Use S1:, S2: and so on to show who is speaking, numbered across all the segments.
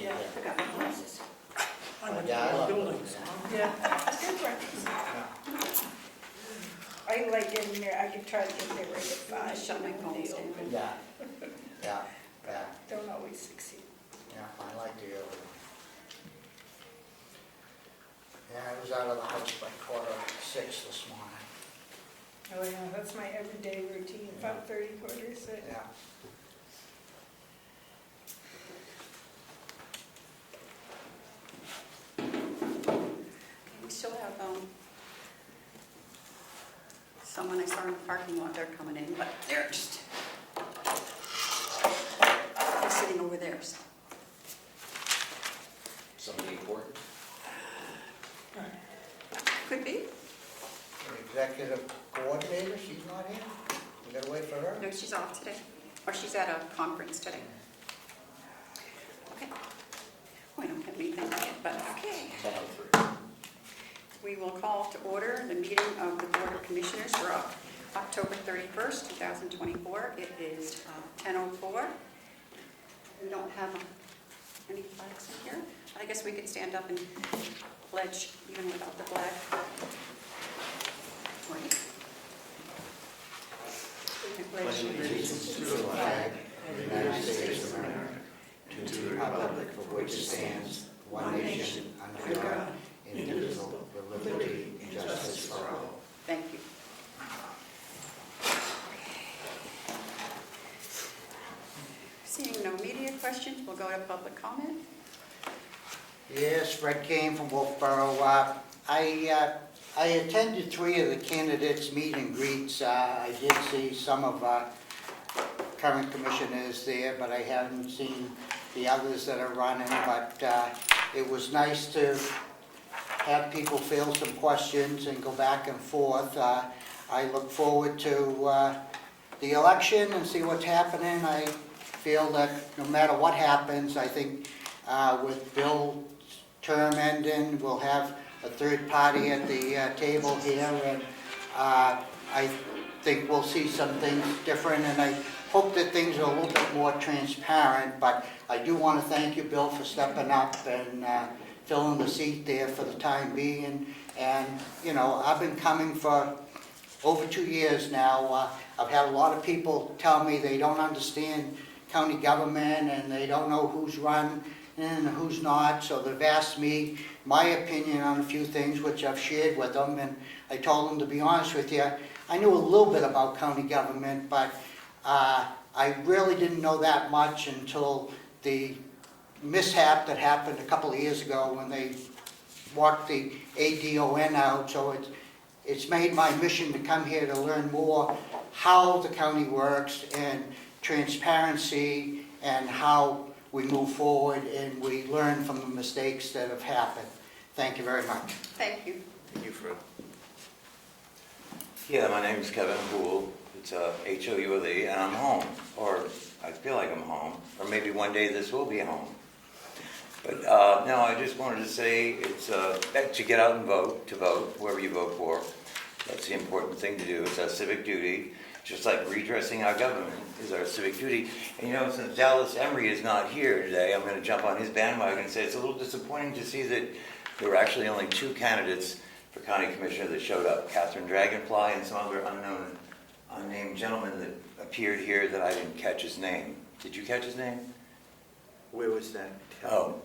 S1: see
S2: Yeah,
S1: that.
S2: I got my glasses.
S3: I went
S1: Yeah, I
S3: to
S1: love
S3: the
S1: it.
S3: buildings.
S2: Yeah. It's good practice. I like getting there, I can try to get there right at 5.
S4: Shut my phone
S2: They
S4: stand.
S2: open.
S1: Yeah, yeah, yeah,
S2: Don't always succeed.
S1: yeah, I like the early one. Yeah, I was out of the house by 5:45 this morning.
S2: Oh, yeah, that's my everyday routine, 5:30, 5:45.
S1: Yeah.
S4: We still have someone I saw in the parking lot, they're coming in, but they're just they're sitting over there. So.
S5: Something important?
S4: Could be.
S1: The executive coordinator, she's not here? We gotta wait for her?
S4: No, she's off today, or she's at a conference today. Okay. We don't have anything yet, but okay.
S5: 10:03.
S4: We will call to order the meeting of the Board of Commissioners for October 31st, 2024. It is 10:04. We don't have any flags in here. I guess we could stand up and pledge even without the flag. Right.
S5: Pledge allegiance to the flag of the United States of America, and to the republic for which it stands, one nation, under God, indivisible, with liberty and justice for all.
S4: Thank you. Seeing no media questions, we'll go to public comment.
S1: Yes, Fred Kane from Wolfboro. I attended 3 of the candidates' meet and greets. I did see some of current commissioners there, but I haven't seen the others that are running. But it was nice to have people field some questions and go back and forth. I look forward to the election and see what's happening. I feel that no matter what happens, I think with Bill's term ending, we'll have a third party at the table here, and I think we'll see some things different, and I hope that things are a little bit more transparent. But I do want to thank you, Bill, for stepping up and filling the seat there for the time being. And, you know, I've been coming for over 2 years now. I've had a lot of people tell me they don't understand county government and they don't know who's run and who's not. So they've asked me my opinion on a few things, which I've shared with them. And I told them, to be honest with you, I knew a little bit about county government, but I really didn't know that much until the mishap that happened a couple of years ago when they walked the ADON out. So it's made my mission to come here to learn more how the county works and transparency and how we move forward and we learn from the mistakes that have happened. Thank you very much.
S4: Thank you.
S5: Thank you, Fred.
S6: Yeah, my name is Kevin Houle. It's Houle, and I'm home, or I feel like I'm home, or maybe one day this will be home. But no, I just wanted to say it's to get out and vote, whoever you vote for. That's the important thing to do. It's our civic duty, just like redressing our government is our civic duty. And you know, since Dallas Emery is not here today, I'm going to jump on his bandwagon and say it's a little disappointing to see that there were actually only 2 candidates for county commissioner that showed up, Catherine Dragonfly and some other unnamed gentleman that appeared here that I didn't catch his name. Did you catch his name?
S5: Where was that?
S6: Oh,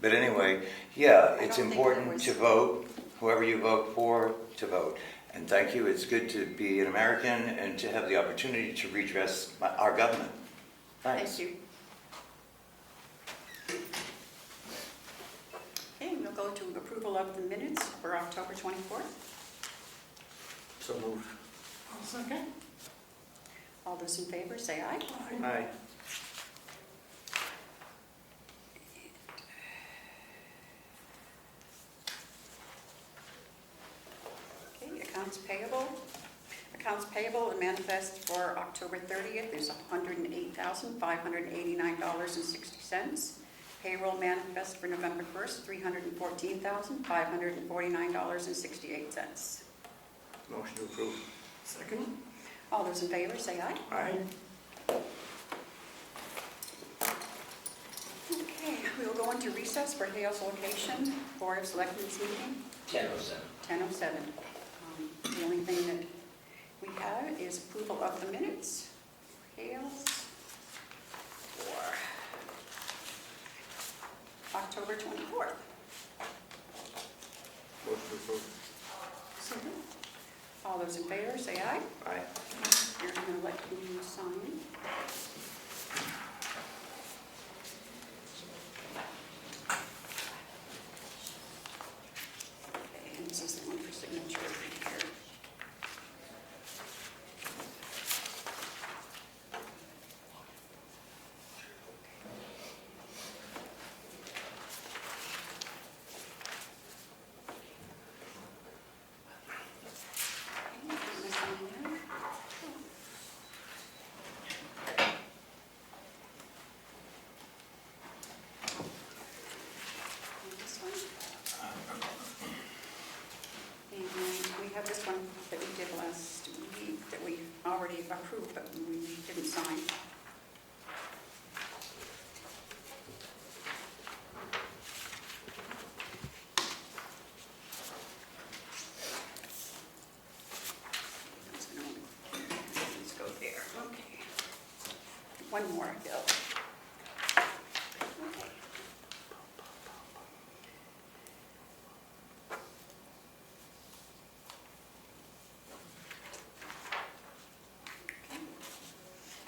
S6: but anyway, yeah,
S4: I
S6: it's
S4: don't think
S6: important
S4: there was-
S6: to vote, whoever you vote for, to vote. And thank you, it's good to be an American and to have the opportunity to redress our government. Thanks.
S4: Thank you. Okay, we'll go to approval of the minutes for October 24th.
S5: So moved.
S3: I'll second.
S4: All those in favor, say aye.
S5: Aye.
S4: Okay, accounts payable. Accounts payable and manifest for October 30th is $108,589.60. Payroll manifest for November 1st, $314,549.68.
S5: Motion to approve.
S3: Second.
S4: All those in favor, say aye.
S3: Aye.
S4: Okay, We will go into recess for Hale's location, Board of Selectmen's meeting,
S5: 10:07.
S4: 10:07. The only thing that we have is approval of the minutes. Hale's for October 24th.
S5: Motion approved.
S4: Second. All those in favor, say aye.
S5: Aye.
S4: You're going to let me sign. Okay, and this is the one for signature right here. Okay, I'm gonna sign there. This one. And we have this one that we did last week that we already approved, but we didn't sign. Let's go there, okay. One more, Bill. Okay.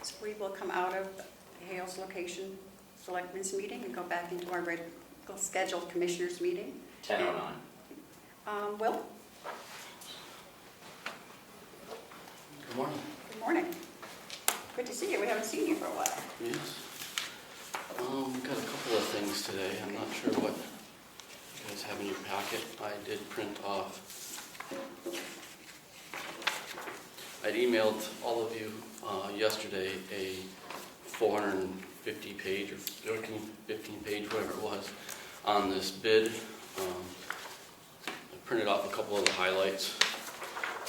S4: So we will come out of Hale's location selectmen's meeting and go back into our regular scheduled commissioners meeting.
S5: 10:09.
S4: Will,
S7: Good morning.
S4: good morning. Good to see you. We haven't seen you for a while.
S7: Yes. Got a couple of things today. I'm not sure what you guys have in your packet. I did print off. I'd emailed all of you yesterday a 450 page or 15 page, whatever it was, on this bid. I printed off a couple of the highlights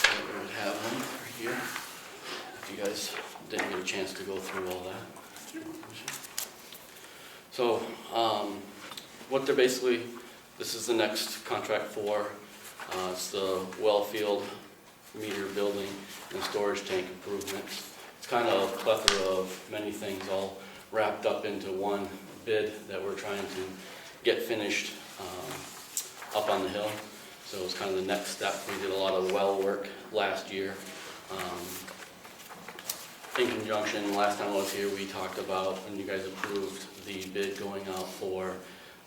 S7: that we would have them right here. If you guys didn't get a chance to go through all that. So, what they're basically, this is the next contract for, it's the well field meter building and storage tank improvements. It's kind of a plethora of many things all wrapped up into one bid that we're trying to get finished up on the hill. So it's kind of the next step. We did a lot of well work last year. In conjunction, last time I was here, we talked about, and you guys approved the bid going out for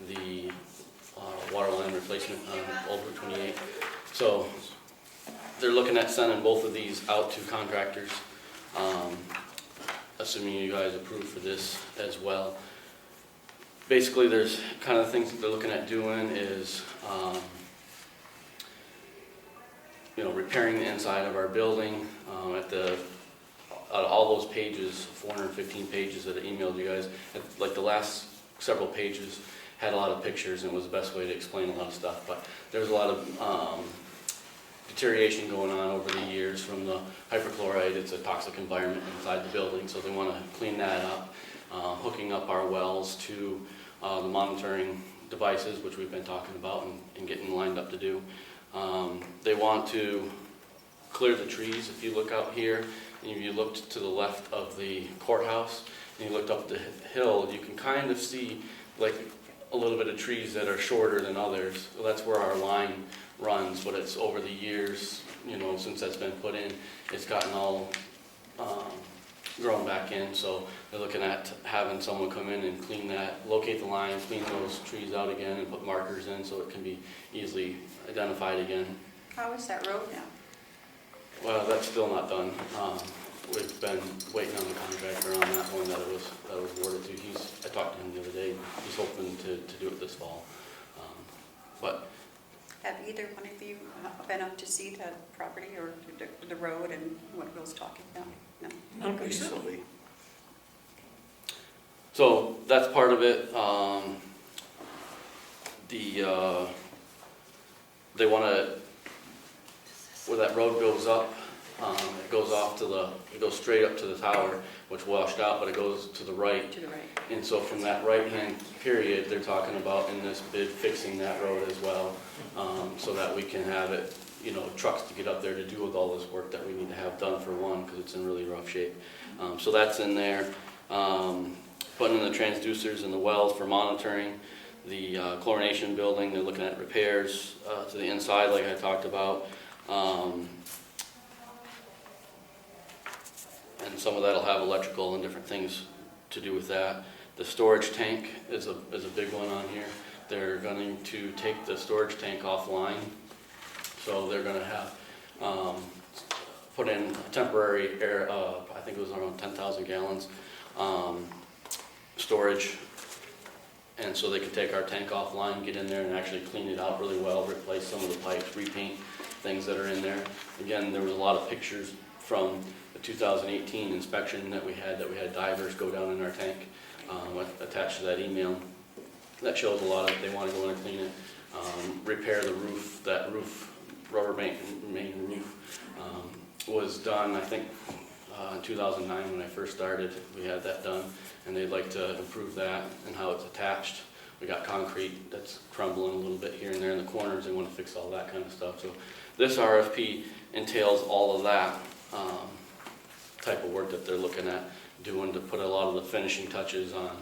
S7: the water line replacement on Old Route 28. So they're looking at sending both of these out to contractors, assuming you guys approve for this as well. Basically, there's kind of things that they're looking at doing is, repairing the inside of our building. Out of all those pages, 415 pages that I emailed you guys, like the last several pages had a lot of pictures and it was the best way to explain a lot of stuff. But there's a lot of deterioration going on over the years from the hyperchloride. It's a toxic environment inside the building, so they want to clean that up. Hooking up our wells to the monitoring devices, which we've been talking about and getting lined up to do. They want to clear the trees. If you look out here, and if you looked to the left of the courthouse, and you looked up the hill, you can kind of see like a little bit of trees that are shorter than others. Well, that's where our line runs, but it's over the years, since that's been put in, it's gotten all grown back in. So they're looking at having someone come in and clean that, locate the line, clean those trees out again, and put markers in so it can be easily identified again.
S4: How is that road now?
S7: Well, that's still not done. We've been waiting on the contractor on that one that was awarded to. I talked to him the other day. He's hoping to do it this fall. But
S4: Have either one of you been up to see the property or the road and what Will's talking about? No?
S3: Not recently.
S7: so that's part of it. They want to, where that road goes up, It goes off to it goes straight up to the tower, which washed out, but it goes to the right.
S4: To the right.
S7: And so from that right-hand period, they're talking about in this bid fixing that road as well, so that we can have it, trucks to get up there to do with all this work that we need to have done for one, because it's in really rough shape. So that's in there. Putting in the transducers in the wells for monitoring. The chlorination building, they're looking at repairs to the inside like I talked about. And some of that will have electrical and different things to do with that. The storage tank is a big one on here. They're going to take the storage tank offline. So they're going to have put in a temporary air, I think it was around 10,000 gallons storage. And so they can take our tank offline, get in there and actually clean it out really well, replace some of the pipes, repaint things that are in there. Again, there was a lot of pictures from the 2018 inspection that we had divers go down in our tank, attached to that email. That shows a lot of it. They want to go in and clean it, repair the roof. That roof, rubber main roof, was done, I think, in 2009 when I first started. We had that done, and they'd like to improve that and how it's attached. We got concrete that's crumbling a little bit here and there in the corners. They want to fix all that kind of stuff. So this RFP entails all of that type of work that they're looking at doing to put a lot of the finishing touches on,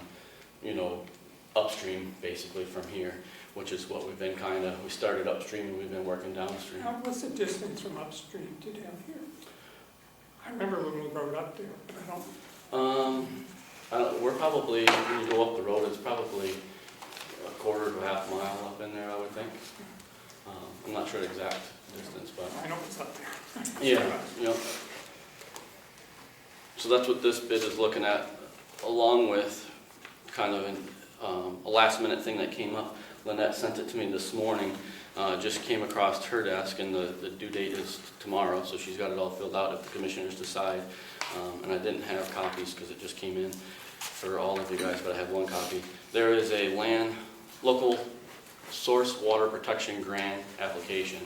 S7: upstream basically from here, which is what we've been we started upstream and we've been working downstream.
S3: What's the distance from upstream to down here? I remember when we rode up there, but I don't.
S7: We're probably, when you go up the road, it's probably a quarter to a half mile up in there, I would think. I'm not sure the exact distance, but.
S3: I know it's up there.
S7: Yeah, yep. So that's what this bid is looking at, along with kind of a last minute thing that came up. Lynette sent it to me this morning, just came across her desk, and the due date is tomorrow, so she's got it all filled out if the commissioners decide. And I didn't have copies because it just came in for all of you guys, but I have one copy. There is a local source water protection grant application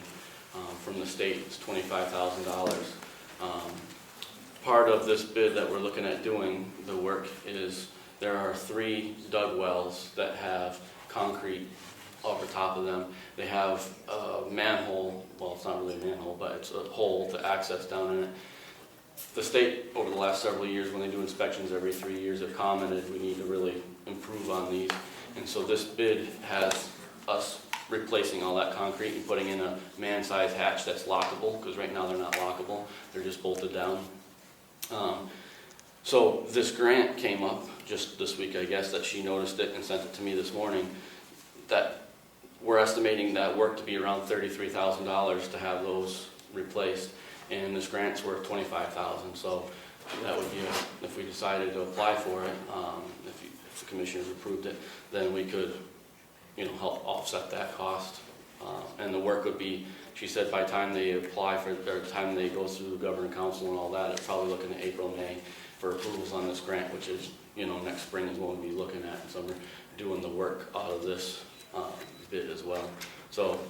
S7: from the state. It's $25,000. Part of this bid that we're looking at doing the work is there are 3 dug wells that have concrete over top of them. They have a manhole, well, it's not really a manhole, but it's a hole to access down in it. The state, over the last several years, when they do inspections every 3 years, have commented we need to really improve on these. And so this bid has us replacing all that concrete and putting in a man-sized hatch that's lockable, because right now they're not lockable. They're just bolted down. So this grant came up just this week, I guess, that she noticed it and sent it to me this morning, that we're estimating that work to be around $33,000 to have those replaced, and this grant's worth $25,000. So that would be, if we decided to apply for it, if the commissioners approved it, then we could, help offset that cost. And the work would be, she said, by the time they apply for, or the time they go through the governing council and all that, it's probably looking at April, May for approvals on this grant, which is, next spring is what we'll be looking at. And so we're doing the work out of this bid as well. So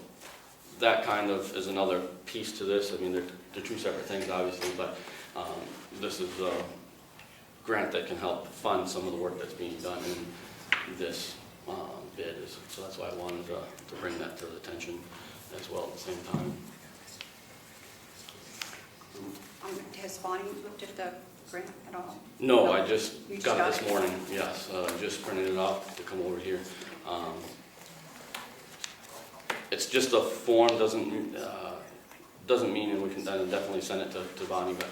S7: that kind of is another piece to this. I mean, they're 2 separate things, obviously, but this is a grant that can help fund some of the work that's being done in this bid. So that's why I wanted to bring that to the attention as well at the same time.
S4: Has Bonnie looked at the grant at all?
S7: No, I just
S4: You just
S7: got
S4: got
S7: it this morning, yes. Just printed it off to come over here. It's just a form, doesn't mean, and we can definitely send it to Bonnie, but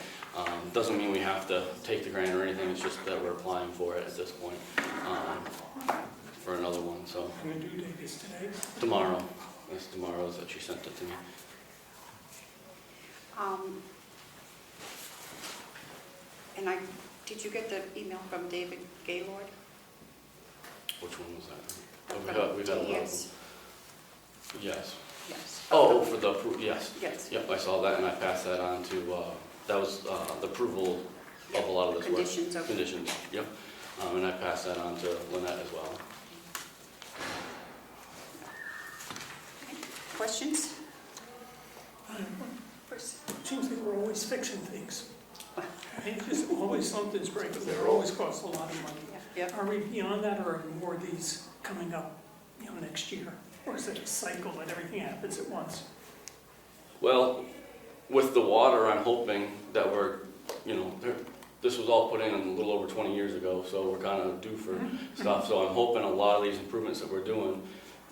S7: doesn't mean we have to take the grant or anything. It's just that we're applying for it at this point for another one. So
S3: And the due date is today?
S7: tomorrow. That's tomorrow's that she sent it to me.
S4: And did you get the email from David Gaylord?
S7: Which one was that? We've had a lot of them.
S4: DES?
S7: Yes.
S4: Yes.
S7: Oh, for the yes.
S4: Yes.
S7: Yep, I saw that and I passed that on to, that was the approval of a lot of this work.
S4: Conditions of.
S7: Conditions, yep. And I passed that on to Lynette as well.
S4: Questions?
S3: I have one.
S4: First.
S3: Seems like we're always fixing things. It's just always something's breaking, they always cost a lot of money.
S4: Yep.
S3: Are we beyond that, or are more of these coming up, next year? Or is it a cycle that everything happens at once?
S7: Well, with the water, I'm hoping that we're, this was all put in a little over 20 years ago, so we're kind of due for stuff. So I'm hoping a lot of these improvements that we're doing,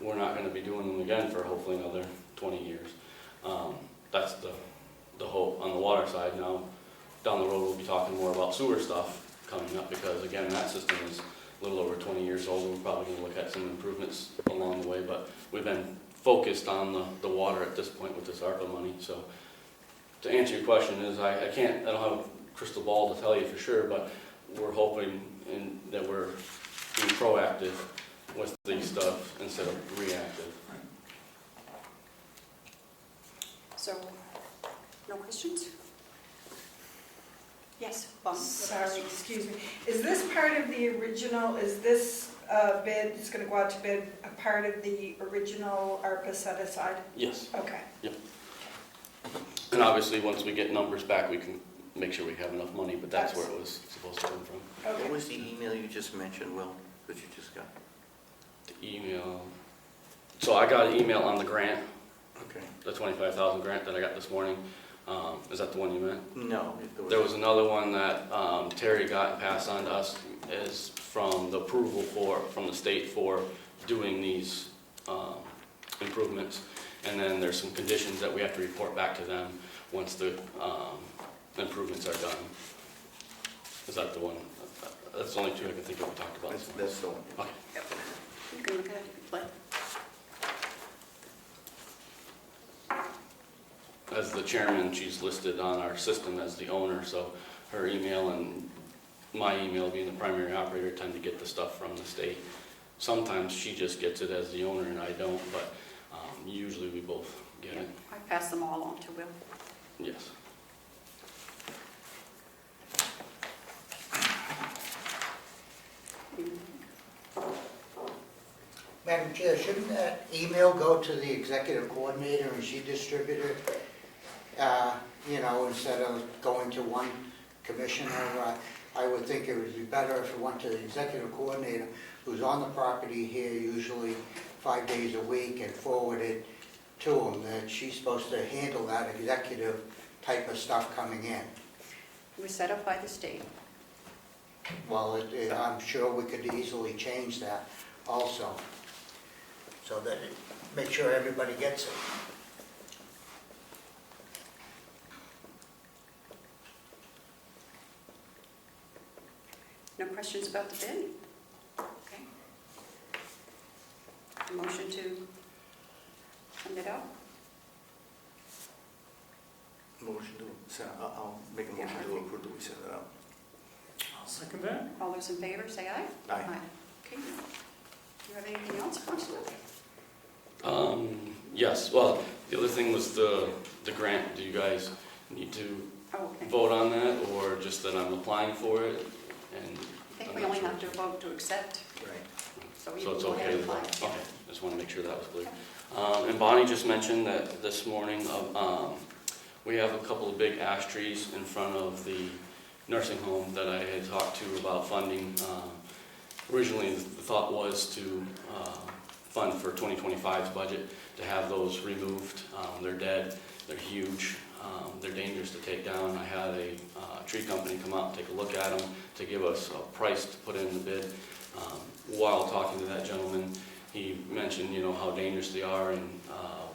S7: we're not going to be doing them again for hopefully another 20 years. That's the hope on the water side. Now, down the road, we'll be talking more about sewer stuff coming up, because again, that system is a little over 20 years old. We're probably going to look at some improvements along the way, but we've been focused on the water at this point with this ARPA money. So to answer your question is, I don't have a crystal ball to tell you for sure, but we're hoping that we're being proactive with these stuff instead of reactive.
S4: So, no questions? Yes, Bob?
S2: Sorry, excuse me. Is this part of the original, is this bid, it's going to go out to bid, a part of the original ARPA set aside?
S7: Yes.
S2: Okay.
S7: And obviously, once we get numbers back, we can make sure we have enough money, but that's where it was supposed to come from.
S2: Okay.
S5: What was the email you just mentioned, Will, that you just got?
S7: The email. So I got an email on the grant,
S5: Okay.
S7: the 25,000 grant that I got this morning. Is that the one you meant?
S5: No.
S7: There was another one that Terry got and passed on to us, is from the approval from the state for doing these improvements. And then there's some conditions that we have to report back to them once the improvements are done. Is that the one? That's the only two I can think of we talked about.
S5: That's the one.
S7: Okay.
S4: Yep. You can look at it if you'd like.
S7: As the chairman, she's listed on our system as the owner, so her email and my email, being the primary operator, tend to get the stuff from the state. Sometimes she just gets it as the owner and I don't, but usually we both get it.
S4: I pass them all on to Will.
S7: Yes.
S1: Madam Chair, shouldn't that email go to the executive coordinator and she distribute it? Instead of going to one commissioner, I would think it would be better if it went to the executive coordinator, who's on the property here usually 5 days a week, and forwarded to him that she's supposed to handle that executive type of stuff coming in.
S4: It was set up by the state.
S1: Well, I'm sure we could easily change that also, so that make sure everybody gets it.
S4: No questions about the bid? Okay. A motion to send it out?
S5: Motion to send, I'll make a motion to approve that we send it out.
S3: I'll second that.
S4: All those in favor, say aye.
S5: Aye.
S4: Okay. Do you have anything else for us?
S7: Yes, well, the other thing was the grant. Do you guys need to
S4: Oh, okay.
S7: vote on that, or just that I'm applying for it? And
S4: I think we only have to vote to accept,
S5: Right.
S4: so you
S7: so
S4: can
S7: it's
S4: go ahead
S7: okay.
S4: and apply.
S7: Okay, just want to make sure that was clear. And Bonnie just mentioned that this morning, we have a couple of big ash trees in front of the nursing home that I had talked to about funding. Originally, the thought was to fund for 2025's budget to have those removed. They're dead, they're huge, they're dangerous to take down. I had a tree company come out and take a look at them to give us a price to put in the bid. While talking to that gentleman, he mentioned, how dangerous they are, and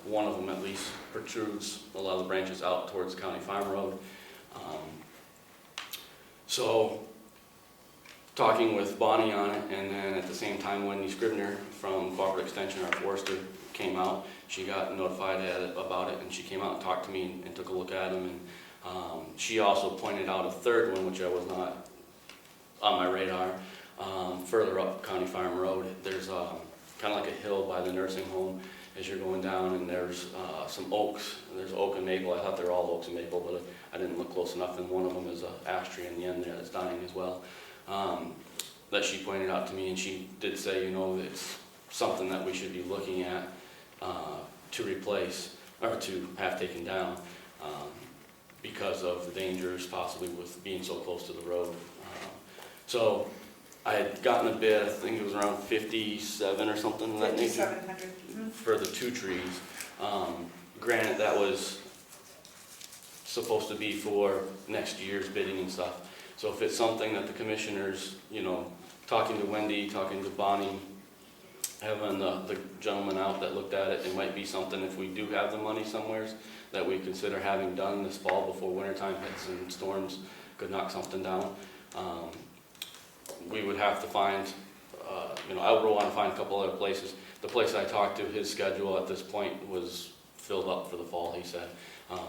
S7: one of them at least protrudes a lot of the branches out towards County Farm Road. So, talking with Bonnie on it, and then at the same time Wendy Scribner from Cooperative Extension, our forester, came out. She got notified about it, and she came out and talked to me and took a look at them. And she also pointed out a third one, which I was not on my radar, further up County Farm Road. There's kind of like a hill by the nursing home as you're going down, and there's some oaks. There's oak and maple. I thought they were all oaks and maple, but I didn't look close enough, and one of them is an ash tree in the end there that's dying as well. That she pointed out to me, and she did say, it's something that we should be looking at to replace, or to have taken down, because of the dangers possibly with being so close to the road. So I had gotten a bid, I think it was around 57 or something of that nature,
S2: 5,700.
S7: for the 2 trees. Granted, that was supposed to be for next year's bidding and stuff. So if it's something that the commissioners, you know, talking to Wendy, talking to Bonnie, having the gentleman out that looked at it, it might be something, if we do have the money somewhere, that we consider having done this fall before wintertime hits and storms could knock something down. We would have to find, you know, I would want to find a couple other places. The place I talked to, his schedule at this point was filled up for the fall, he said.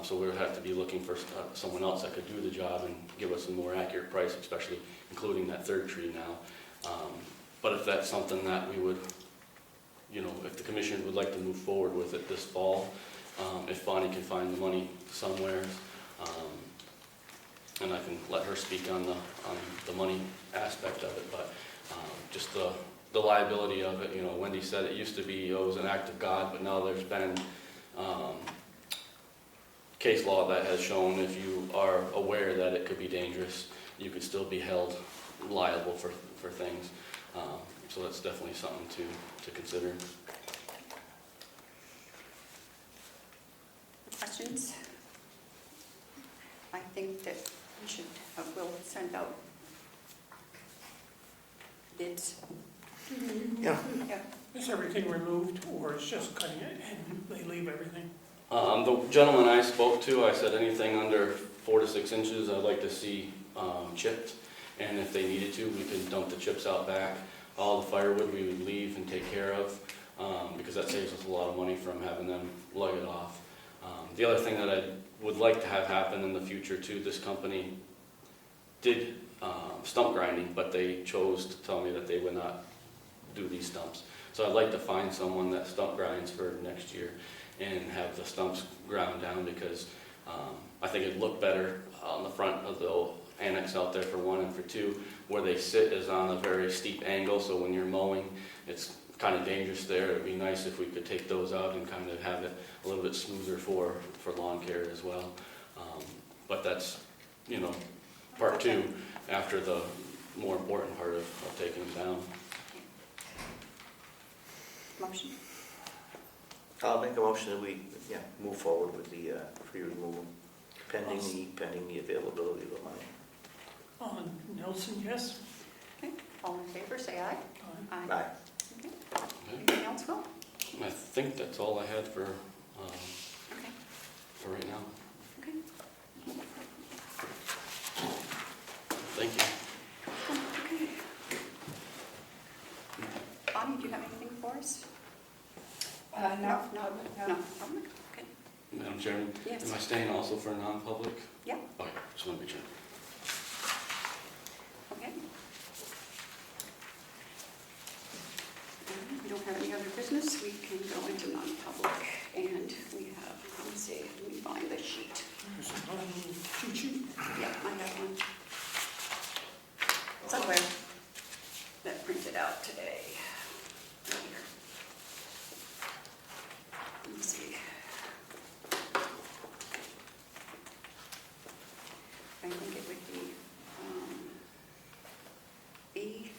S7: So we would have to be looking for someone else that could do the job and give us a more accurate price, especially including that 3rd tree now. But if that's something that we would, you know, if the commission would like to move forward with it this fall, if Bonnie can find the money somewhere, and I can let her speak on the money aspect of it, but just the liability of it, you know, Wendy said it used to be, it was an act of God, but now there's been case law that has shown if you are aware that it could be dangerous, you could still be held liable for things. So that's definitely something to consider.
S4: Questions? I think that we should, we'll send out bids.
S5: Yeah.
S4: Yeah.
S3: Is everything removed, or is just cutting it and they leave everything?
S7: The gentleman I spoke to, I said anything under 4 to 6 inches I'd like to see chipped, and if they needed to, we could dump the chips out back. All the firewood we would leave and take care of, because that saves us a lot of money from having them lug it off. The other thing that I would like to have happen in the future too, this company did stump grinding, but they chose to tell me that they would not do these stumps. So I'd like to find someone that stump grinds for next year and have the stumps ground down, because I think it'd look better on the front of the annex out there for 1, and for 2, where they sit is on a very steep angle, so when you're mowing, it's kind of dangerous there. It'd be nice if we could take those out and kind of have it a little bit smoother for lawn care as well. But that's, you know, part 2 after the more important part of taking them down.
S4: Motion.
S5: I'll make a motion that we, move forward with the tree removal, pending the availability of the money.
S3: Nelson, yes?
S4: Okay, all in favor, say aye.
S3: Aye.
S5: Aye.
S4: Okay. Anything else, Will?
S7: I think that's all I had for
S4: Okay.
S7: right now.
S4: Okay.
S7: Thank you.
S4: Okay. Bonnie, do you have anything for us?
S2: No.
S4: No. Okay.
S7: Madam Chairman?
S4: Yes.
S7: Am I staying also for non-public?
S4: Yeah.
S7: Okay, just want to be sure.
S4: Okay. We don't have any other business. We can go into non-public, and we have, let me see, let me find the sheet.
S3: There's one cheat sheet.
S4: Yep, I have one. Somewhere that printed out today. Right here. Let me see. I think it would be B.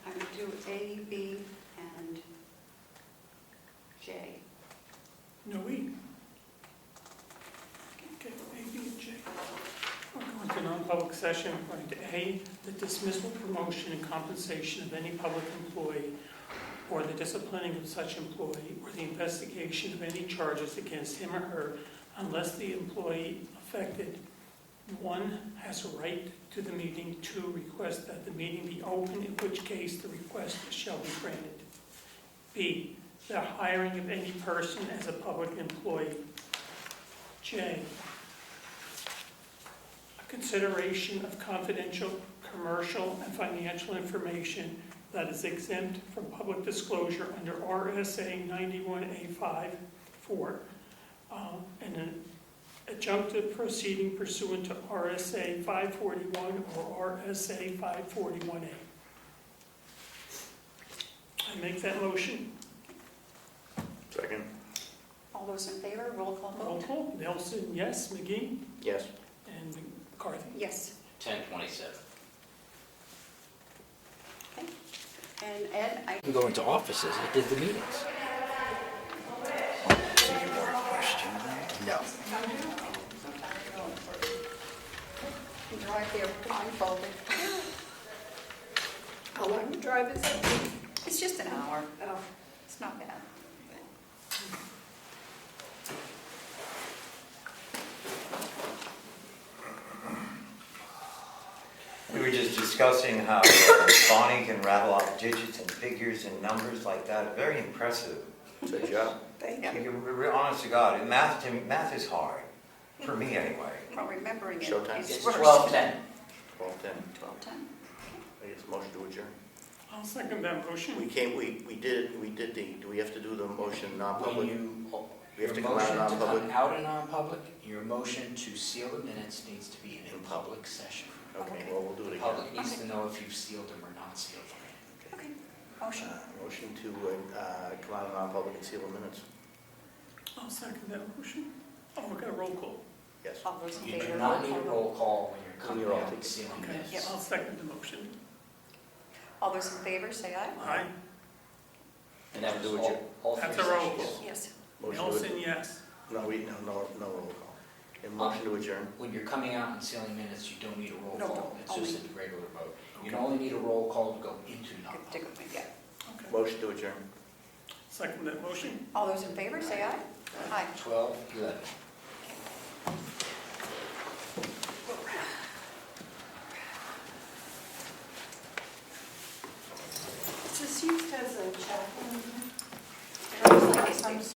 S4: I would do A, B, and J.
S3: No, E. Okay, A, B, and J. We're going to non-public session according to A, the dismissal, promotion, and compensation of any public employee, or the disciplining of such employee, or the investigation of any charges against him or her, unless the employee affected, 1, has a right to the meeting, 2, request that the meeting be open, in which case the request shall be granted. B, the hiring of any person as a public employee. J, a consideration of confidential, commercial, and financial information that is exempt from public disclosure under RSA 91A5-4, and an adjunctive proceeding pursuant to RSA 541 or RSA 541A. I make that motion.
S5: Second.
S4: All those in favor, roll call
S3: Roll
S4: vote.
S3: call. Nelson, yes. McGee?
S5: Yes.
S3: And McCarthy?
S4: Yes.
S8: 10:27.
S4: And Ed, I,
S8: We go into offices, I did the meetings.
S6: Any more questions?
S8: No.
S4: you drive there blindfolded.
S2: How long the drive is it?
S4: It's just an hour.
S2: Oh.
S4: It's not bad.
S6: We were just discussing how Bonnie can rattle off digits and figures and numbers like that. Very impressive.
S5: Good job.
S4: Thank
S6: Honest to God, math is hard, for me anyway.
S4: Well, remembering it
S5: Showtime.
S4: is
S8: It's
S4: worse.
S8: 12:10.
S5: 12:10.
S4: 12:10.
S5: I guess motion to adjourn.
S3: I'll second that motion.
S5: We did the, do we have to do the motion
S8: When
S5: non-public?
S8: you,
S5: We have
S8: your
S5: to come out
S8: motion to
S5: non-public?
S8: come out of non-public, your motion to seal the minutes needs to be in a public session.
S5: Okay, well, we'll do it
S8: The
S5: again.
S8: public needs to know if you've sealed them or not sealed them.
S4: Okay. Motion.
S5: Motion to come out of non-public and seal the minutes.
S3: I'll second that motion. Oh, we're gonna roll call.
S5: Yes.
S4: All those in
S8: You
S4: favor,
S8: do not
S4: roll
S8: need a
S4: call vote.
S8: roll call when you're
S5: When
S8: coming
S5: you're
S8: out
S5: all
S8: and sealing
S3: Okay,
S8: minutes.
S3: I'll second the motion.
S4: All those in favor, say aye.
S3: Aye.
S8: And that was
S5: Do it,
S8: all
S3: That's
S8: three
S3: a roll
S8: sessions.
S3: call.
S4: Yes.
S5: Motion to
S3: Nelson, yes.
S5: No roll call. And motion to adjourn.
S8: When you're coming out and sealing minutes, you don't need a roll
S4: No,
S8: call. It's just
S4: only-
S8: a regular vote. You can only need a roll call to go into
S4: Good,
S8: non-public.
S4: take it, yeah.
S3: Okay.
S5: Motion to adjourn.
S3: Second that motion.
S4: All those in favor, say aye. Aye.
S8: 12:11.
S2: It's just used as a chaplain.
S4: It looks like it's